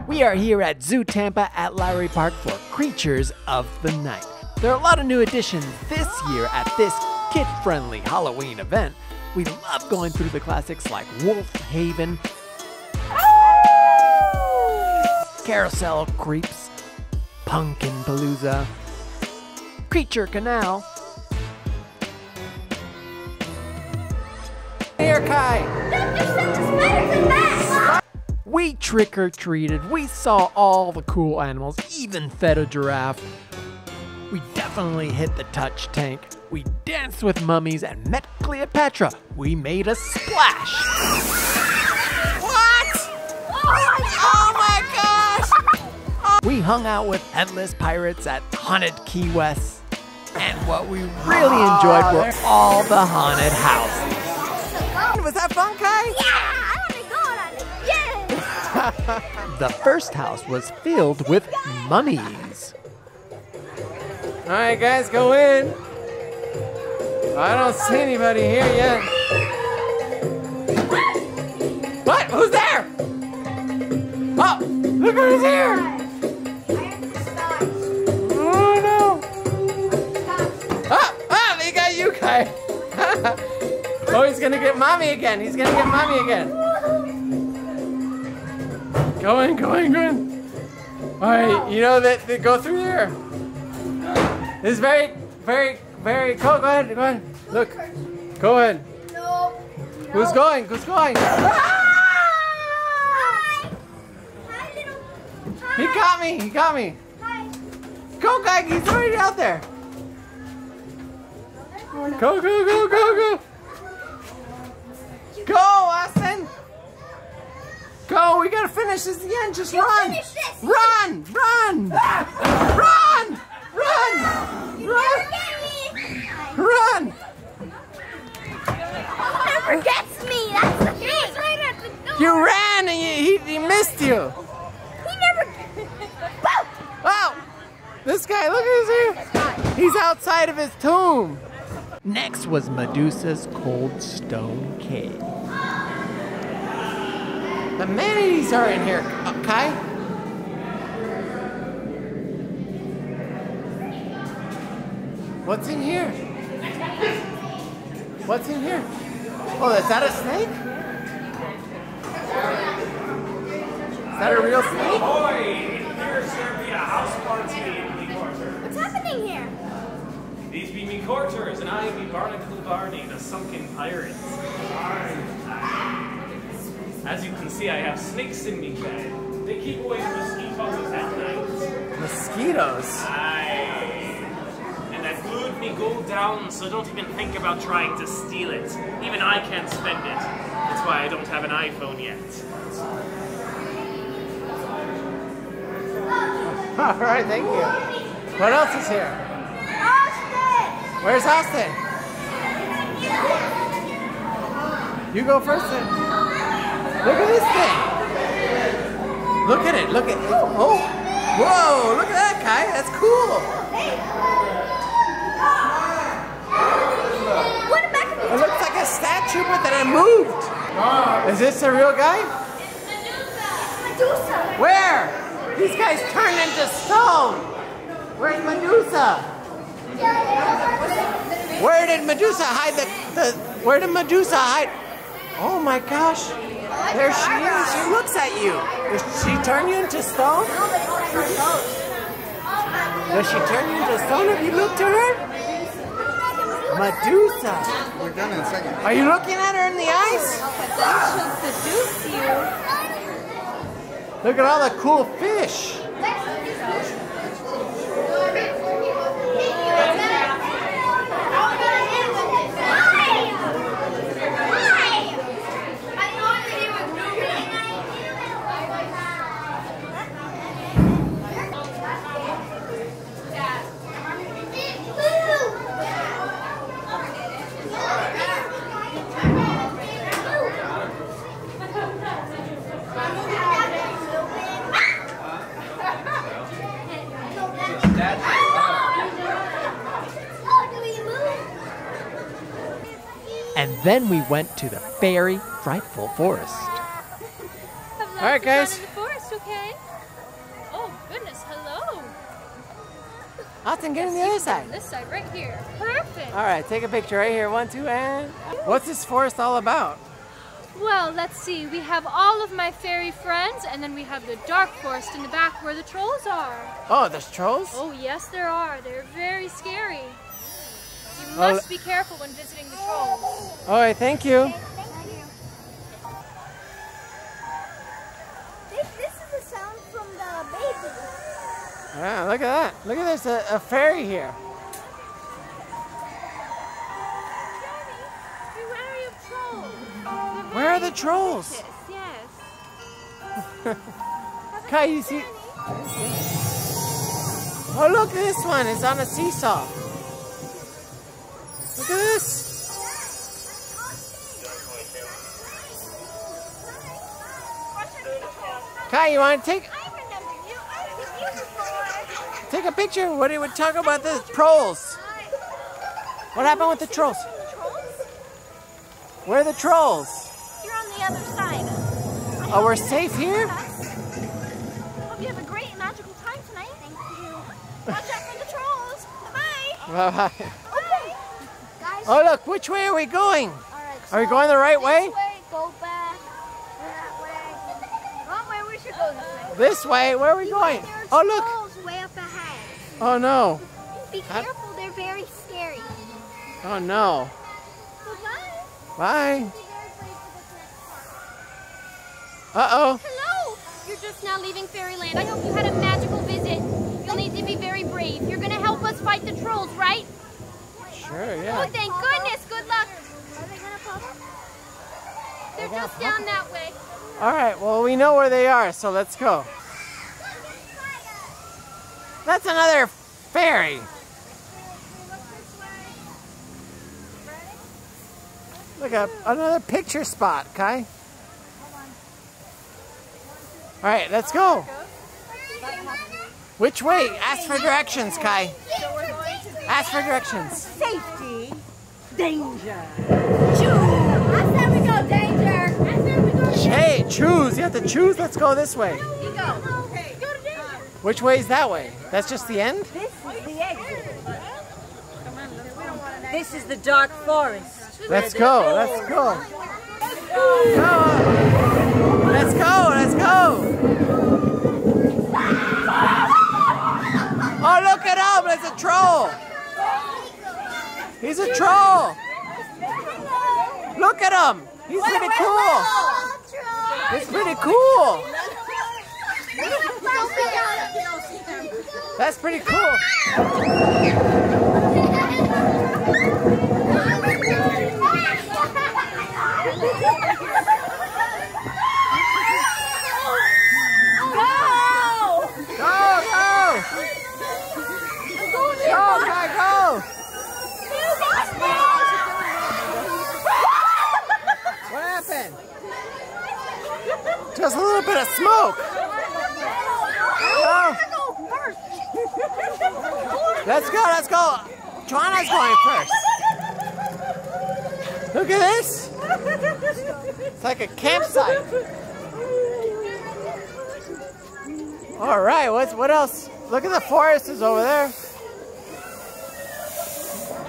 We are here at ZooTampa at Lowry Park for Creatures of the Night. There are a lot of new additions this year at this kid-friendly Halloween event. We love going through the classics like Wolf Haven, Carousel Creeps, Pumpkin Palooza, Creature Canal. Here, Kai! We trick-or-treated, we saw all the cool animals, even fed a giraffe. We definitely hit the touch tank. We danced with mummies and met Cleopatra. We made a splash. What? Oh my gosh! We hung out with headless pirates at Haunted Key West. And what we really enjoyed were all the haunted houses. Was that fun, Kai? Yeah! The first house was filled with mummies. All right, guys, go in. I don't see anybody here yet. What? Who's there? Oh, look who's here. Oh, no. Oh, they got you, Kai. Oh, he's going to get mommy again. He's going to get mommy again. Go in. All right, you know that they go through there. This is very, go ahead. Look, go ahead. No. Who's going? Hi. Hi, little. Hi. He got me. Hi. Go, guy, he's already out there. Go. Go, Austin. Go, we gotta finish this at the end. Just run. Run. He never gets me. That's the thing. He's right at the door. You ran and he missed you. He never. Oh, this guy, look at his. He's outside of his tomb. Next was Medusa's Cold Stone Cave. The manatees are in here, Kai. What's in here? What's in here? Oh, is that a snake? Is that a real snake? Boy, here's there be a house party in me quarter. What's happening here? These be me quarters, and I be Barnacle Barney, the sunken pirates. As you can see, I have snakes in me bed. They keep away the mosquitoes at night. Mosquitoes? Aye. And that glued me gold down, so don't even think about trying to steal it. Even I can't spend it. That's why I don't have an iPhone yet. All right, thank you. What else is here? Austin! Where's Austin? You go first then. Look at this thing. Look at it. Oh, whoa! Look at that, Kai. That's cool. It looks like a statue, but then it moved. Is this a real guy? Medusa. Where? These guys turned into stone. Where's Medusa? Where did Medusa hide Where did Medusa hide? Oh my gosh. There she is. She looks at you. Does she turn you into stone? Does she turn you into stone if you look to her? Medusa. We're done in a second. Are you looking at her in the eyes? She'll seduce you. Look at all the cool fish. And then we went to the very frightful forest. All right, guys. The forest, okay? goodness, hello. Austin, get on the other side. This side, right here. Perfect. All right, take a picture right here. 1, 2, and... What's this forest all about? Well, let's see. We have all of my fairy friends, and then we have the dark forest in the back where the trolls are. Oh, there's trolls? Oh, yes, there are. They're very scary. You must be careful when visiting the trolls. All right, thank you. This is the sound from the baby. Wow, look at that. Look at there's a fairy here. Beware of trolls. Where are the trolls? Yes. Kai, you see? Oh, look, this one is on a seesaw. Look at this. Kai, you want to take a picture? What do you talk about the trolls? What happened with the trolls? Where are the trolls? You're on the other side. Oh, we're safe here? Hope you have a great and magical time tonight. Thank you. Watch out for the trolls. Bye. Bye-bye. Okay. Guys. Oh, look, which way are we going? All right. Are we going the right way? This way, go back. That way. Wrong way, we should go this way. This way? Where are we going? There are Oh, look. trolls way up ahead. Oh, no. Be careful, they're very scary. Oh, no. Goodbye. Bye. Uh-oh. Hello! You're just now leaving Fairyland. I hope you had a magical visit. You'll need to be very brave. You're gonna help us fight the trolls, right? Sure, yeah. Oh, thank goodness. Good luck. Are they gonna pop up? They're just down that way. All right, well, we know where they are, so let's go. That's another fairy. Look at another picture spot, Kai. All right, let's go. Which way? Ask for directions, Kai. Ask for directions. Safety, danger. I said we go danger. I said we go danger. Hey, choose. You have to choose. Let's go this way. You go. Okay. Go to danger. Which way is that way? That's just the end? This is the exit. This is the dark forest. Let's go. Let's go. Go. Let's go. Let's go. Oh, look at him. It's a troll. He's a troll. Look at him. He's pretty cool. He's pretty cool. That's pretty cool. Just a little bit of smoke. Oh. Let's go, let's go. Joanna's going first. Look at this. It's like a campsite. All right, what else? Look at the forest is over there.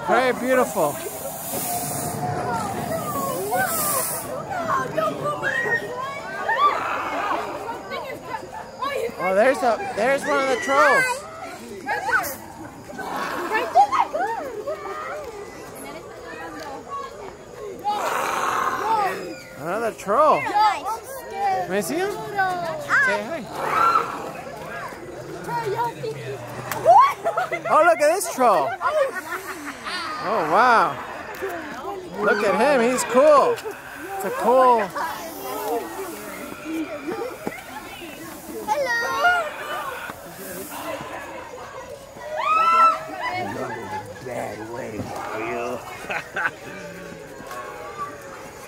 Very beautiful. Oh, there's one of the trolls. Another troll. May I see him? Say hi. Oh, look at this troll. Oh, wow. Look at him. He's cool. It's a cool...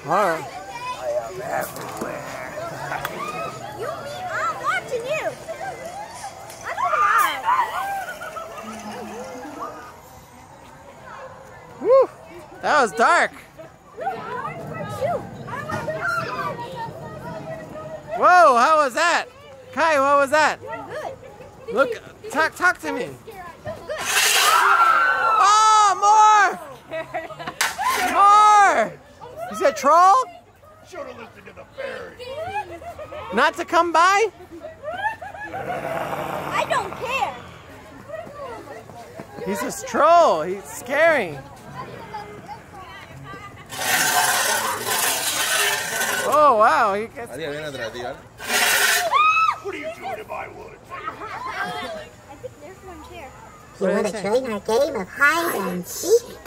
All right. I am everywhere. I'm watching you. I'm alive. Woo! That was dark. Whoa! How was that? Kai, what was that? Good. Look, talk to me. Oh, more! More! Is that troll? Should have listened to the fairy. Not to come by? I don't care. He's a troll. He's scary. Oh, wow. He gets... What are you doing in my woods? I think there's one chair. You want to join our game of hide and seek?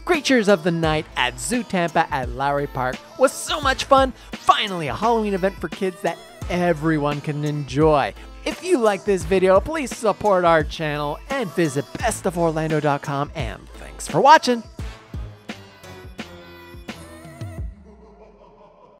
Creatures of the Night at ZooTampa at Lowry Park was so much fun. Finally, a Halloween event for kids that everyone can enjoy. If you like this video, please support our channel and visit bestoforlando.com, and thanks for watching.